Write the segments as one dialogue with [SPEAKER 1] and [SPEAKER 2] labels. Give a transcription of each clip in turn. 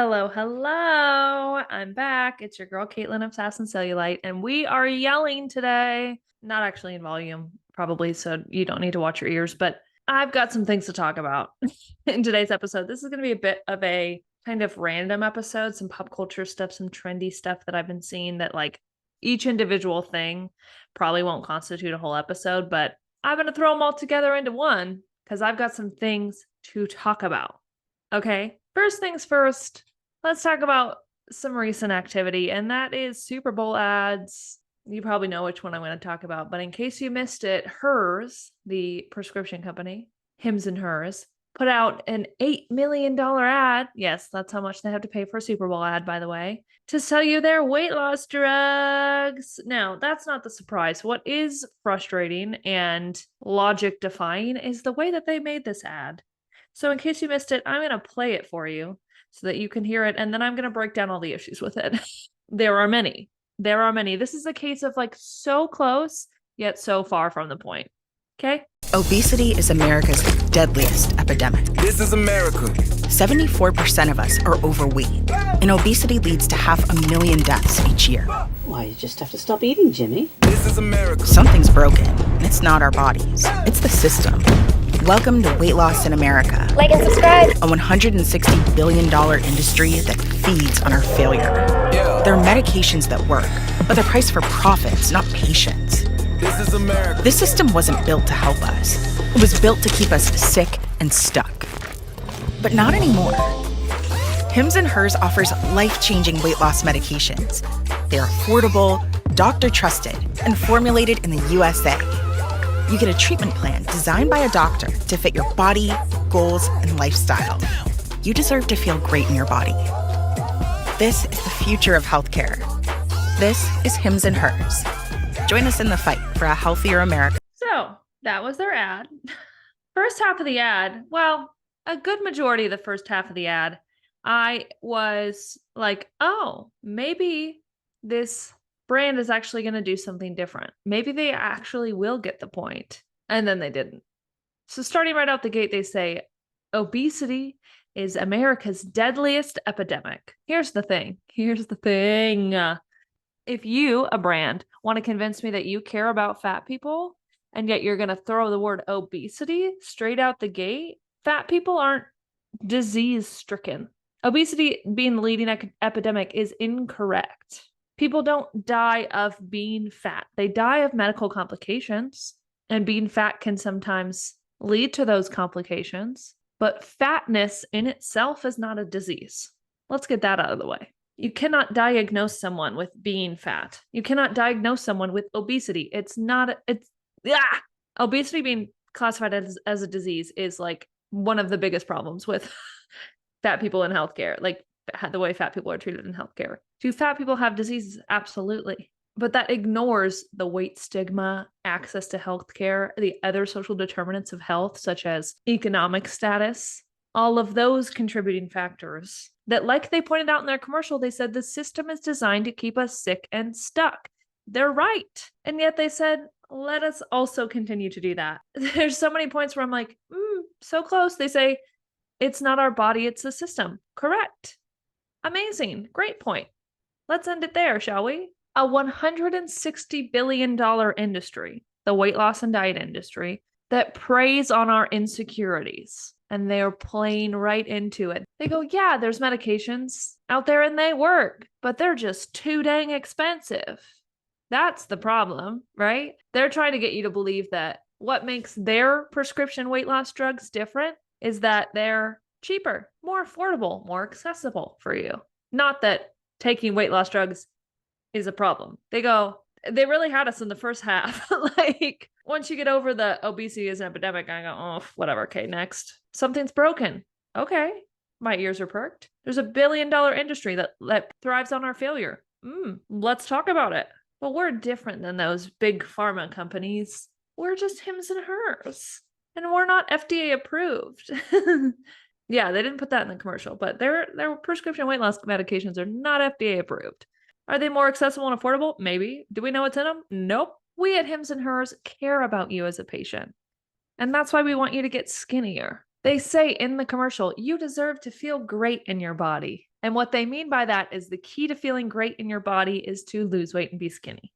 [SPEAKER 1] Hello, hello. I'm back. It's your girl Caitlin of Sass and Cellulite, and we are yelling today. Not actually in volume, probably, so you don't need to watch your ears, but I've got some things to talk about in today's episode. This is going to be a bit of a kind of random episode, some pop culture stuff, some trendy stuff that I've been seeing that like each individual thing probably won't constitute a whole episode, but I'm going to throw them all together into one because I've got some things to talk about. Okay, first things first, let's talk about some recent activity, and that is Super Bowl ads. You probably know which one I'm going to talk about, but in case you missed it, Hers, the prescription company, Hims and Hers, put out an $8 million ad. Yes, that's how much they have to pay for a Super Bowl ad, by the way, to sell you their weight loss drugs. Now, that's not the surprise. What is frustrating and logic defying is the way that they made this ad. So in case you missed it, I'm going to play it for you so that you can hear it, and then I'm going to break down all the issues with it. There are many. There are many. This is a case of like so close, yet so far from the point. Okay?
[SPEAKER 2] Obesity is America's deadliest epidemic.
[SPEAKER 3] This is America.
[SPEAKER 2] 74% of us are overweight, and obesity leads to 500,000 deaths each year.
[SPEAKER 4] Why, you just have to stop eating, Jimmy.
[SPEAKER 3] This is America.
[SPEAKER 2] Something's broken, and it's not our bodies. It's the system. Welcome to Weight Loss in America.
[SPEAKER 5] Like and subscribe.
[SPEAKER 2] A $160 billion industry that feeds on our failure.
[SPEAKER 3] Yeah.
[SPEAKER 2] There are medications that work, but they're priced for profits, not patients.
[SPEAKER 3] This is America.
[SPEAKER 2] This system wasn't built to help us. It was built to keep us sick and stuck. But not anymore. Hims and Hers offers life-changing weight loss medications. They're affordable, doctor-trusted, and formulated in the USA. You get a treatment plan designed by a doctor to fit your body, goals, and lifestyle. You deserve to feel great in your body. This is the future of healthcare. This is Hims and Hers. Join us in the fight for a healthier America.
[SPEAKER 1] So that was their ad. First half of the ad, well, a good majority of the first half of the ad, I was like, oh, maybe this brand is actually going to do something different. Maybe they actually will get the point. And then they didn't. So starting right out the gate, they say, obesity is America's deadliest epidemic. Here's the thing. If you, a brand, want to convince me that you care about fat people, and yet you're going to throw the word obesity straight out the gate, fat people aren't disease-stricken. Obesity being the leading epidemic is incorrect. People don't die of being fat. They die of medical complications, and being fat can sometimes lead to those complications, but fatness in itself is not a disease. Let's get that out of the way. You cannot diagnose someone with being fat. You cannot diagnose someone with obesity. Obesity being classified as a disease is like one of the biggest problems with fat people in healthcare, like the way fat people are treated in healthcare. Do fat people have diseases? Absolutely. But that ignores the weight stigma, access to healthcare, the other social determinants of health, such as economic status, all of those contributing factors that, like they pointed out in their commercial, they said the system is designed to keep us sick and stuck. They're right. And yet they said, let us also continue to do that. There's so many points where I'm like, so close. They say, it's not our body, it's the system. Correct. Amazing. Great point. Let's end it there, shall we? A $160 billion industry, the weight loss and diet industry, that preys on our insecurities. And they're playing right into it. They go, yeah, there's medications out there and they work, but they're just too dang expensive. That's the problem, right? They're trying to get you to believe that what makes their prescription weight loss drugs different is that they're cheaper, more affordable, more accessible for you. Not that taking weight loss drugs is a problem. They really had us in the first half. Like, once you get over the obesity is an epidemic, I go, oh, whatever. Okay, next. Something's broken. Okay, my ears are perked. There's a $1 billion industry that thrives on our failure. Let's talk about it. But we're different than those big pharma companies. We're just Hims and Hers. And we're not FDA approved. Yeah, they didn't put that in the commercial, but their prescription weight loss medications are not FDA approved. Are they more accessible and affordable? Maybe. Do we know what's in them? Nope. We at Hims and Hers care about you as a patient. And that's why we want you to get skinnier. They say in the commercial, you deserve to feel great in your body. And what they mean by that is the key to feeling great in your body is to lose weight and be skinny.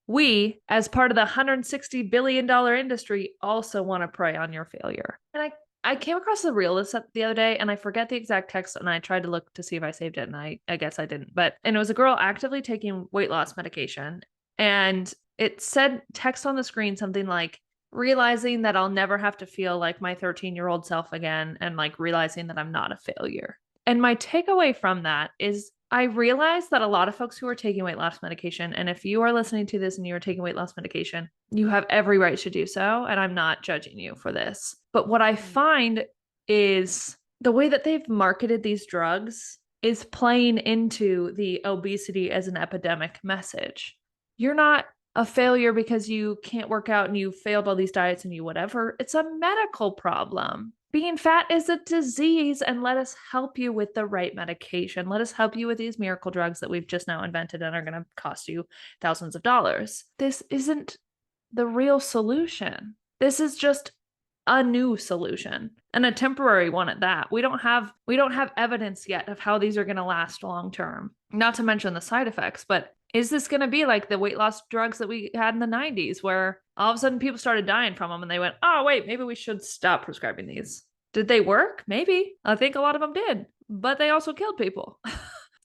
[SPEAKER 1] We, as part of the $160 billion industry, also want to prey on your failure. And I came across the reel the other day, and I forget the exact text, and I tried to look to see if I saved it, and I guess I didn't. And it was a girl actively taking weight loss medication, and it said text on the screen something like, realizing that I'll never have to feel like my 13-year-old self again, and like realizing that I'm not a failure. And my takeaway from that is I realize that a lot of folks who are taking weight loss medication, and if you are listening to this and you are taking weight loss medication, you have every right to do so. And I'm not judging you for this. But what I find is the way that they've marketed these drugs is playing into the obesity as an epidemic message. You're not a failure because you can't work out and you failed all these diets and you whatever. It's a medical problem. Being fat is a disease, and let us help you with the right medication. Let us help you with these miracle drugs that we've just now invented and are going to cost you thousands of dollars. This isn't the real solution. This is just a new solution, and a temporary one at that. We don't have evidence yet of how these are going to last long term. Not to mention the side effects, but is this going to be like the weight loss drugs that we had in the 90s where all of a sudden people started dying from them and they went, oh, wait, maybe we should stop prescribing these? Did they work? Maybe. I think a lot of them did, but they also killed people.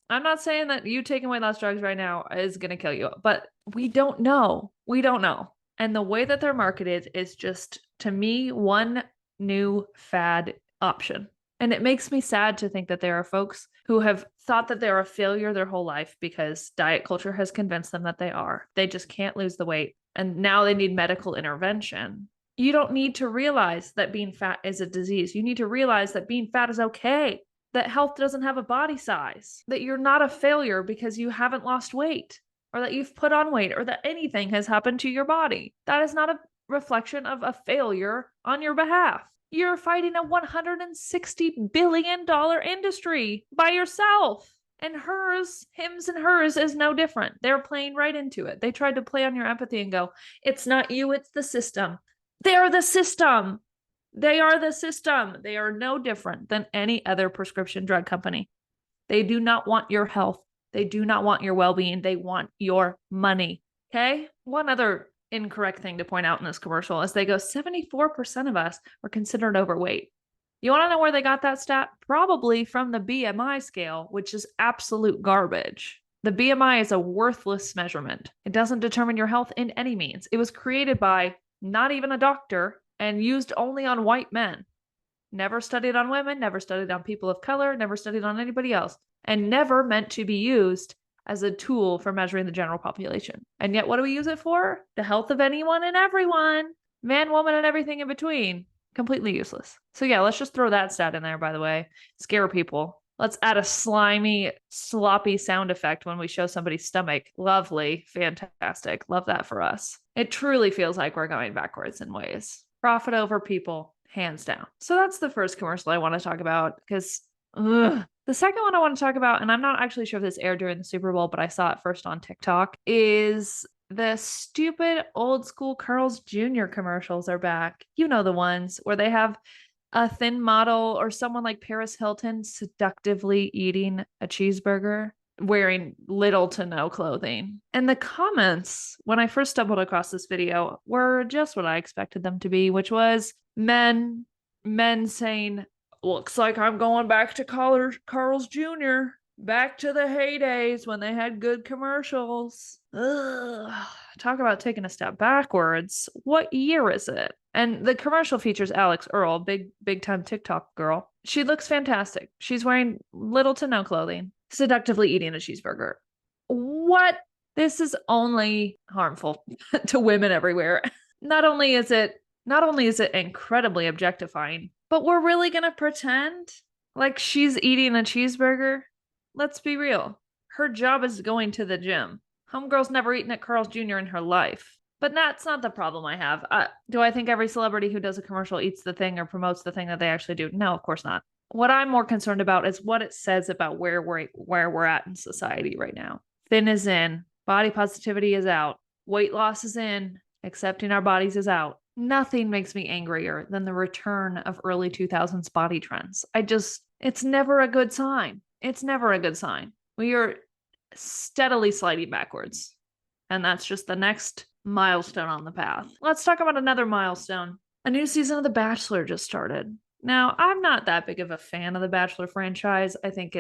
[SPEAKER 1] I'm not saying that you taking weight loss drugs right now is going to kill you, but we don't know. We don't know. And the way that they're marketed is just, to me, one new fad option. And it makes me sad to think that there are folks who have thought that they're a failure their whole life because diet culture has convinced them that they are. They just can't lose the weight. And now they need medical intervention. You don't need to realize that being fat is a disease. You need to realize that being fat is okay, that health doesn't have a body size, that you're not a failure because you haven't lost weight, or that you've put on weight, or that anything has happened to your body. That is not a reflection of a failure on your behalf. You're fighting a $160 billion industry by yourself. And Hims and Hers is no different. They're playing right into it. They tried to play on your empathy and go, it's not you, it's the system. They're the system. They are the system. They are no different than any other prescription drug company. They do not want your health. They do not want your well-being. They want your money. Okay? One other incorrect thing to point out in this commercial is they go, 74% of us are considered overweight. You want to know where they got that stat? Probably from the BMI scale, which is absolute garbage. The BMI is a worthless measurement. It doesn't determine your health in any means. It was created by not even a doctor and used only on white men. Never studied on women, never studied on people of color, never studied on anybody else, and never meant to be used as a tool for measuring the general population. And yet, what do we use it for? The health of anyone and everyone, man, woman, and everything in between. Completely useless. So yeah, let's just throw that stat in there, by the way. Scare people. Let's add a slimy, sloppy sound effect when we show somebody's stomach. Lovely. Fantastic. Love that for us. It truly feels like we're going backwards in ways. Profit over people, hands down. So that's the first commercial I want to talk about, because the second one I want to talk about, and I'm not actually sure if this aired during the Super Bowl, but I saw it first on TikTok, is the stupid old school Carl's Jr. commercials are back. You know, the ones where they have a thin model or someone like Paris Hilton seductively eating a cheeseburger, wearing little to no clothing. And the comments, when I first stumbled across this video, were just what I expected them to be, which was men saying, looks like I'm going back to Carl's Jr., back to the heydays when they had good commercials. Ugh. Talk about taking a step backwards. What year is it? And the commercial features Alex Earl, big time TikTok girl. She looks fantastic. She's wearing little to no clothing, seductively eating a cheeseburger. What? This is only harmful to women everywhere. Not only is it incredibly objectifying, but we're really gonna pretend like she's eating a cheeseburger? Let's be real. Her job is going to the gym. Homegirl's never eaten at Carl's Jr. in her life. But that's not the problem I have. Do I think every celebrity who does a commercial eats the thing or promotes the thing that they actually do? No, of course not. What I'm more concerned about is what it says about where we're at in society right now. Thin is in, body positivity is out, weight loss is in, accepting our bodies is out. Nothing makes me angrier than the return of early 2000s body trends. It's never a good sign. it's never a good sign. We are steadily sliding backwards. And that's just the next milestone on the path. Let's talk about another milestone. A new season of The Bachelor just started. Now, I'm not that big of a fan of the Bachelor franchise. I think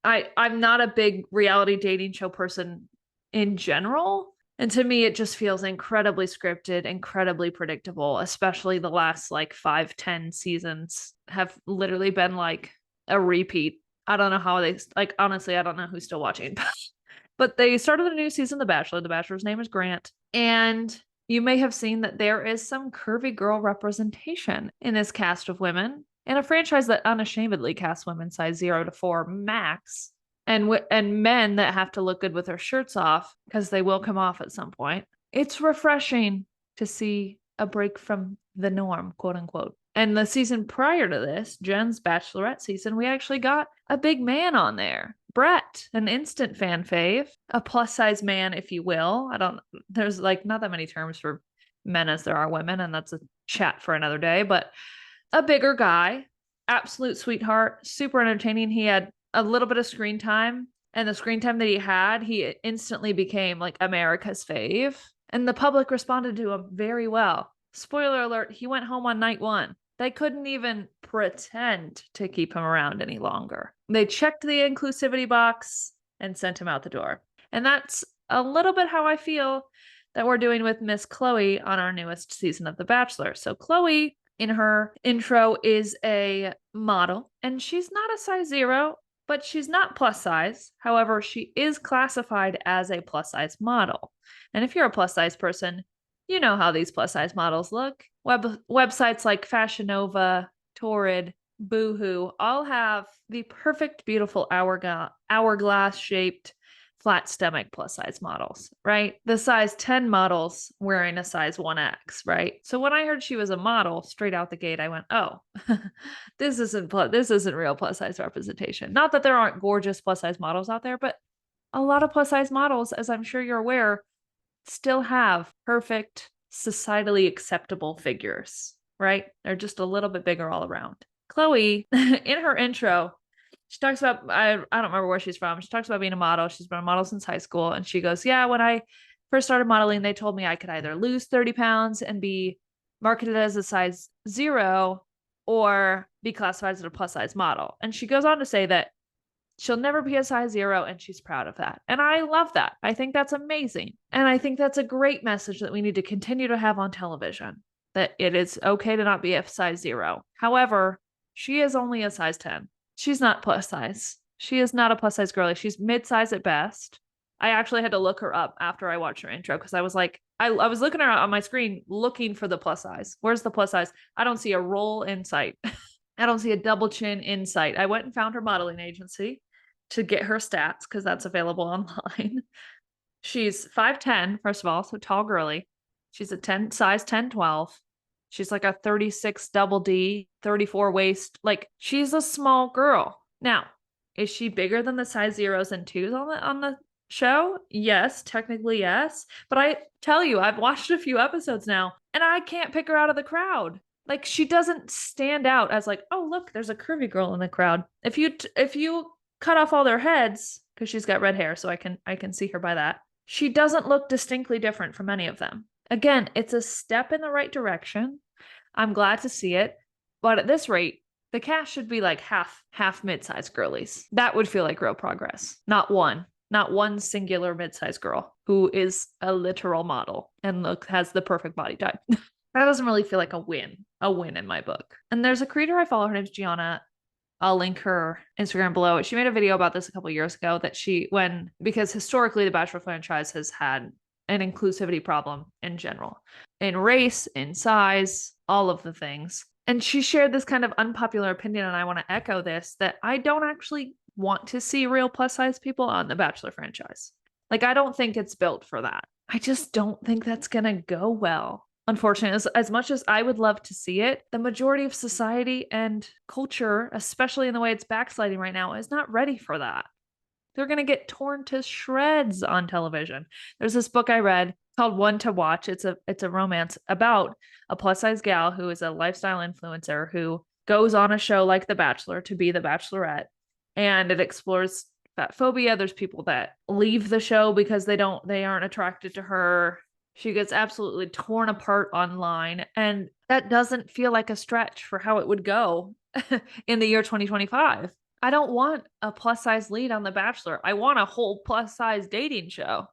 [SPEAKER 1] I'm not a big reality dating show person in general. And to me, it just feels incredibly scripted, incredibly predictable, especially the last like 5-10 seasons have literally been like a repeat. I don't know how honestly, I don't know who's still watching. But they started a new season of The Bachelor. The Bachelor's name is Grant. And you may have seen that there is some curvy girl representation in this cast of women, in a franchise that unashamedly casts women size 0 to 4 max, and men that have to look good with their shirts off, because they will come off at some point. It's refreshing to see a break from the norm, quote unquote. And the season prior to this, Jen's Bachelorette season, we actually got a big man on there. Brett, an instant fan fave, a plus size man, if you will. There's like not that many terms for men as there are women, and that's a chat for another day, but a bigger guy, absolute sweetheart, super entertaining. He had a little bit of screen time, and the screen time that he instantly became like America's fave, and the public responded to him very well. Spoiler alert, he went home on night 1. They couldn't even pretend to keep him around any longer. They checked the inclusivity box and sent him out the door. And that's a little bit how I feel that we're doing with Miss Chloe on our newest season of The Bachelor. So Chloe, in her intro, is a model, and she's not a size 0, but she's not plus size. However, she is classified as a plus size model. And if you're a plus size person, you know how these plus size models look. Websites like Fashion Nova, Torrid, Boohoo all have the perfect, beautiful hourglass shaped flat stomach plus size models, right? The size 10 models wearing a size 1X, right? So when I heard she was a model straight out the gate, I went, oh, this isn't real plus size representation. Not that there aren't gorgeous plus size models out there, but a lot of plus size models, as I'm sure you're aware, still have perfect, societally acceptable figures, right? They're just a little bit bigger all around. Chloe, in her intro, she talks about, I don't remember where she's from. She talks about being a model. She's been a model since high school. And she goes, yeah, when I first started modeling, they told me I could either lose 30 pounds and be marketed as a size 0 or be classified as a plus size model. And she goes on to say that she'll never be a size 0, and she's proud of that. And I love that. I think that's amazing. And I think that's a great message that we need to continue to have on television, that it is okay to not be a size 0. However, she is only a size 10. She's not plus size. She is not a plus size girly. She's mid-size at best. I actually had to look her up after I watched her intro, because I was like, I was looking her on my screen looking for the plus size. Where's the plus size? I don't see a roll in sight. I don't see a double chin in sight. I went and found her modeling agency to get her stats, because that's available online. She's 5'10", first of all, so tall girly. She's a size 10, 12. She's like a 36 double D, 34 waist. Like, she's a small girl. Now, is she bigger than the size 0s and 2s on the show? Yes, technically yes. But I tell you, I've watched a few episodes now, and I can't pick her out of the crowd. Like, she doesn't stand out as like, oh, look, there's a curvy girl in the crowd. If you cut off all their heads, because she's got red hair, so I can see her by that, she doesn't look distinctly different from any of them. Again, it's a step in the right direction. I'm glad to see it. But at this rate, the cast should be like half mid-sized girlies. That would feel like real progress. Not one singular mid-sized girl who is a literal model and has the perfect body type. That doesn't really feel like a win in my book. And there's a creator I follow, her name's Gianna. I'll link her Instagram below. She made a video about this a couple years ago, that because historically the Bachelor franchise has had an inclusivity problem in general, in race, in size, all of the things. And she shared this kind of unpopular opinion, and I want to echo this, that I don't actually want to see real plus size people on the Bachelor franchise. Like, I don't think it's built for that. I just don't think that's going to go well. Unfortunately, as much as I would love to see it, the majority of society and culture, especially in the way it's backsliding right now, is not ready for that. They're going to get torn to shreds on television. There's this book I read called One to Watch. It's a romance about a plus size gal who is a lifestyle influencer who goes on a show like The Bachelor to be the Bachelorette. and it explores fat phobia. There's people that leave the show because they aren't attracted to her. She gets absolutely torn apart online, and that doesn't feel like a stretch for how it would go in the year 2025. I don't want a plus size lead on The Bachelor. I want a whole plus size dating show.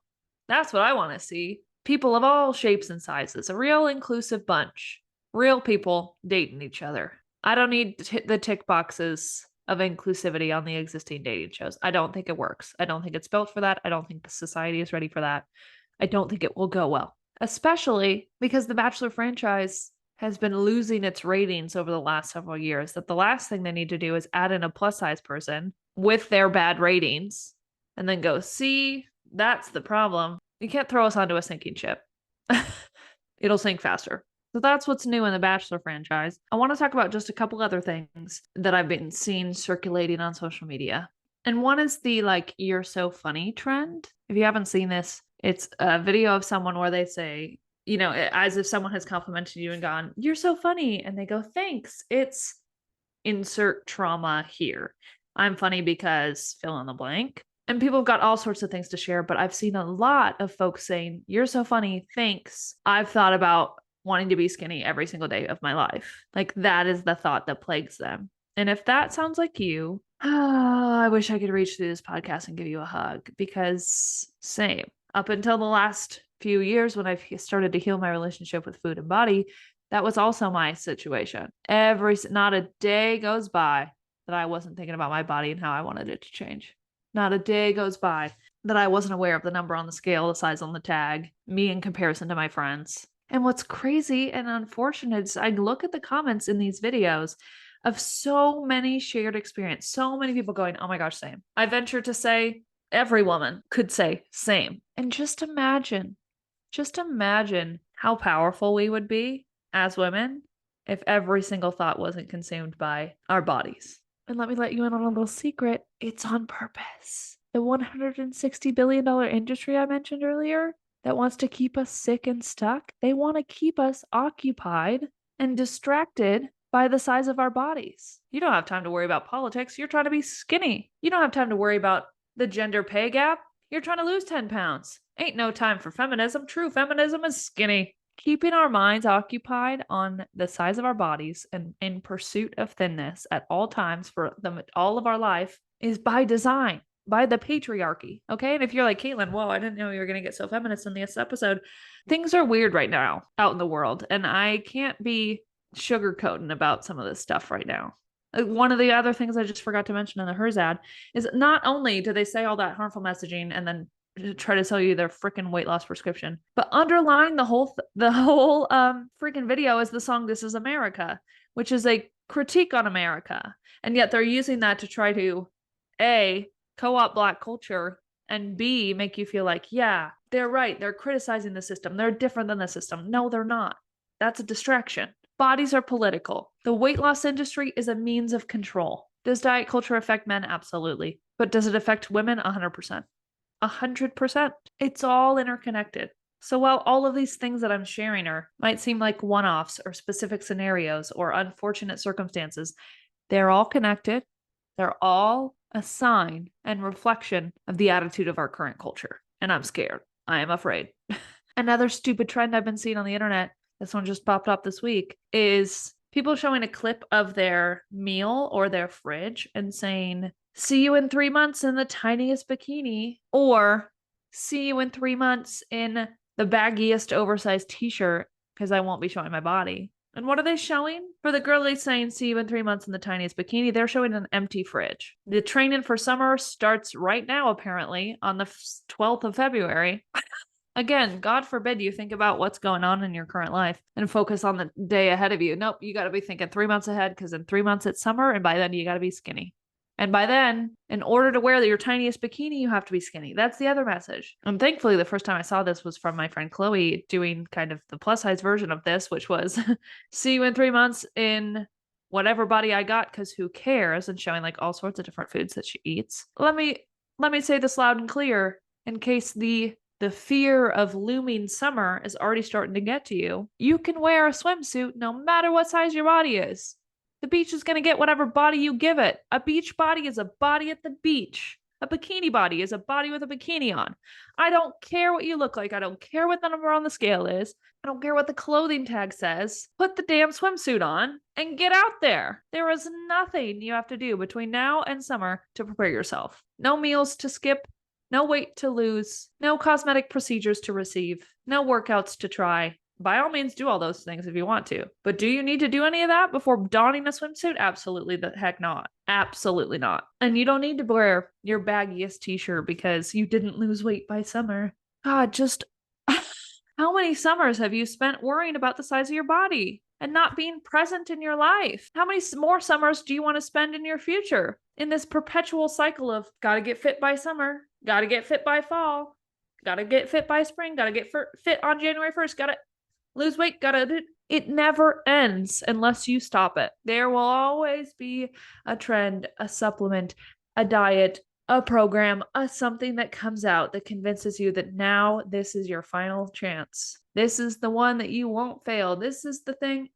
[SPEAKER 1] That's what I want to see. People of all shapes and sizes, a real inclusive bunch, real people dating each other. I don't need the tick boxes of inclusivity on the existing dating shows. I don't think it works. I don't think it's built for that. I don't think the society is ready for that. I don't think it will go well, especially because the Bachelor franchise has been losing its ratings over the last several years. That the last thing they need to do is add in a plus size person with their bad ratings and then go, see, that's the problem. You can't throw us onto a sinking ship. It'll sink faster. So that's what's new in the Bachelor franchise. I want to talk about just a couple other things that I've been seeing circulating on social media. And one is the you're so funny trend. If you haven't seen this, it's a video of someone where they say, as if someone has complimented you and gone, you're so funny. And they go, thanks. It's insert trauma here. I'm funny because fill in the blank. And people have got all sorts of things to share, but I've seen a lot of folks saying, you're so funny. Thanks. I've thought about wanting to be skinny every single day of my life. That is the thought that plagues them. And if that sounds like you, I wish I could reach through this podcast and give you a hug, because same. Up until the last few years when I've started to heal my relationship with food and body, that was also my situation. Not a day goes by that I wasn't thinking about my body and how I wanted it to change. Not a day goes by that I wasn't aware of the number on the scale, the size on the tag, me in comparison to my friends. And what's crazy and unfortunate is I look at the comments in these videos of so many shared experience, so many people going, oh my gosh, same. I venture to say every woman could say same. And just imagine how powerful we would be as women if every single thought wasn't consumed by our bodies. And let me let you in on a little secret. It's on purpose. The $160 billion industry I mentioned earlier that wants to keep us sick and stuck, they want to keep us occupied and distracted by the size of our bodies. You don't have time to worry about politics. You're trying to be skinny. You don't have time to worry about the gender pay gap. You're trying to lose 10 pounds. Ain't no time for feminism. True feminism is skinny. Keeping our minds occupied on the size of our bodies and in pursuit of thinness at all times for all of our life is by design, by the patriarchy. Okay. And if you're like, Caitlin, whoa, I didn't know you were going to get so feminist in this episode. Things are weird right now out in the world. And I can't be sugarcoating about some of this stuff right now. One of the other things I just forgot to mention in the Hers ad is not only do they say all that harmful messaging and then try to sell you their freaking weight loss prescription, but underlying the whole freaking video is the song This Is America, which is a critique on America. And yet they're using that to try to A, co-opt Black culture, and B, make you feel like, yeah, they're right. They're criticizing the system. They're different than the system. No, they're not. That's a distraction. Bodies are political. The weight loss industry is a means of control. Does diet culture affect men? Absolutely. But does it affect women? 100%. 100%. It's all interconnected. So while all of these things that I'm sharing might seem like one-offs or specific scenarios or unfortunate circumstances, they're all connected. They're all a sign and reflection of the attitude of our current culture. And I'm scared. I am afraid. Another stupid trend I've been seeing on the internet, this one just popped up this week, is people showing a clip of their meal or their fridge and saying, see you in 3 months in the tiniest bikini, or see you in 3 months in the baggiest oversized t-shirt because I won't be showing my body. And what are they showing? For the girlies saying, see you in 3 months in the tiniest bikini, they're showing an empty fridge. The training for summer starts right now, apparently, on the 12th of February. Again, God forbid you think about what's going on in your current life and focus on the day ahead of you. Nope, you got to be thinking 3 months ahead, because in 3 months it's summer, and by then you got to be skinny. And by then, in order to wear your tiniest bikini, you have to be skinny. That's the other message. And thankfully, the first time I saw this was from my friend Chloe doing kind of the plus size version of this, which was see you in 3 months in whatever body I got, because who cares, and showing like all sorts of different foods that she eats. Let me say this loud and clear in case the fear of looming summer is already starting to get to you. You can wear a swimsuit no matter what size your body is. The beach is going to get whatever body you give it. A beach body is a body at the beach. A bikini body is a body with a bikini on. I don't care what you look like. I don't care what the number on the scale is. I don't care what the clothing tag says. Put the damn swimsuit on and get out there. There is nothing you have to do between now and summer to prepare yourself. No meals to skip. No weight to lose. No cosmetic procedures to receive. No workouts to try. By all means, do all those things if you want to. But do you need to do any of that before donning a swimsuit? Absolutely the heck not. Absolutely not. And you don't need to wear your baggiest t-shirt because you didn't lose weight by summer. God, just how many summers have you spent worrying about the size of your body and not being present in your life? How many more summers do you want to spend in your future in this perpetual cycle of gotta get fit by summer, gotta get fit by fall, gotta get fit by spring, gotta get fit on January 1st, gotta lose weight, it never ends unless you stop it. There will always be a trend, a supplement, a diet, a program, something that comes out that convinces you that now this is your final chance. This is the one that you won't fail. This is the thing.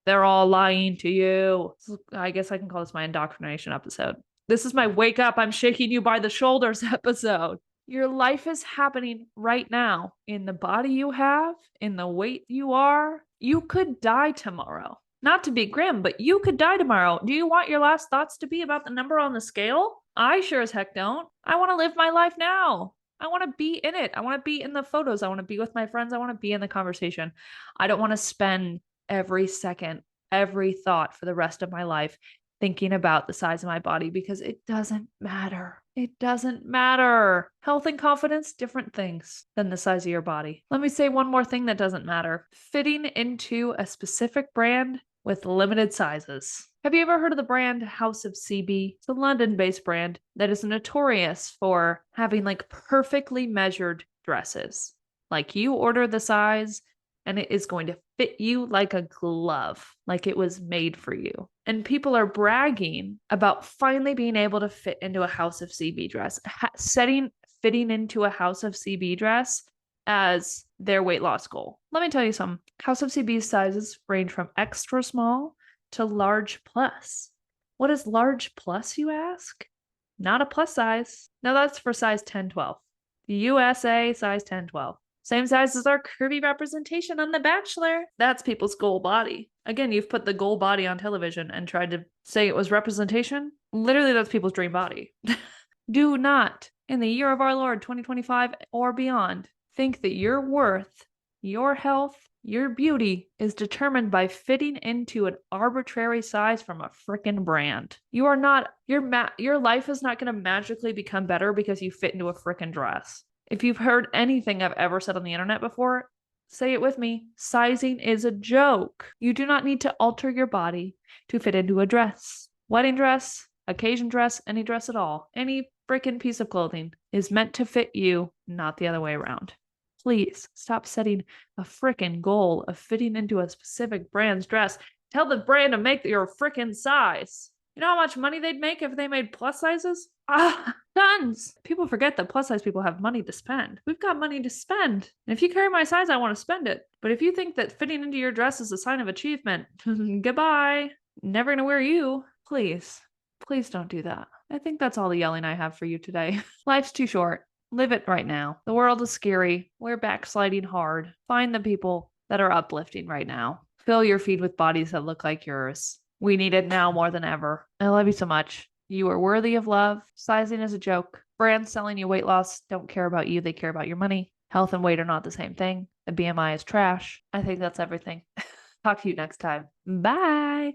[SPEAKER 1] They're all lying to you. I guess I can call this my indoctrination episode. This is my wake up, I'm shaking you by the shoulders episode. Your life is happening right now in the body you have, in the weight you are. You could die tomorrow. Not to be grim, but you could die tomorrow. Do you want your last thoughts to be about the number on the scale? I sure as heck don't. I want to live my life now. I want to be in it. I want to be in the photos. I want to be with my friends. I want to be in the conversation. I don't want to spend every second, every thought for the rest of my life thinking about the size of my body because it doesn't matter. It doesn't matter. Health and confidence, different things than the size of your body. Let me say one more thing that doesn't matter. Fitting into a specific brand with limited sizes. Have you ever heard of the brand House of CB? It's a London-based brand that is notorious for having like perfectly measured dresses. Like you order the size and it is going to fit you like a glove, like it was made for you. And people are bragging about finally being able to fit into a House of CB dress, fitting into a House of CB dress as their weight loss goal. Let me tell you something. House of CB's sizes range from extra small to large plus. What is large plus, you ask? Not a plus size. No, that's for size 10-12. The USA size 10-12. Same size as our curvy representation on The Bachelor. That's people's goal body. Again, you've put the goal body on television and tried to say it was representation. Literally, that's people's dream body. Do not, in the year of our Lord 2025 or beyond, think that your worth, your health, your beauty is determined by fitting into an arbitrary size from a frickin' brand. You are not, your life is not going to magically become better because you fit into a frickin' dress. If you've heard anything I've ever said on the internet before, say it with me. Sizing is a joke. You do not need to alter your body to fit into a dress. Wedding dress, occasion dress, any dress at all. Any frickin' piece of clothing is meant to fit you, not the other way around. Please stop setting a frickin' goal of fitting into a specific brand's dress. Tell the brand to make your frickin' size. You know how much money they'd make if they made plus sizes? Tons. People forget that plus size people have money to spend. We've got money to spend. And if you carry my size, I want to spend it. But if you think that fitting into your dress is a sign of achievement, goodbye. Never gonna wear you. Please don't do that. I think that's all the yelling I have for you today. Life's too short. Live it right now. The world is scary. We're backsliding hard. Find the people that are uplifting right now. Fill your feed with bodies that look like yours. We need it now more than ever. I love you so much. You are worthy of love. Sizing is a joke. Brands selling you weight loss don't care about you. They care about your money. Health and weight are not the same thing. The BMI is trash. I think that's everything. Talk to you next time. Bye.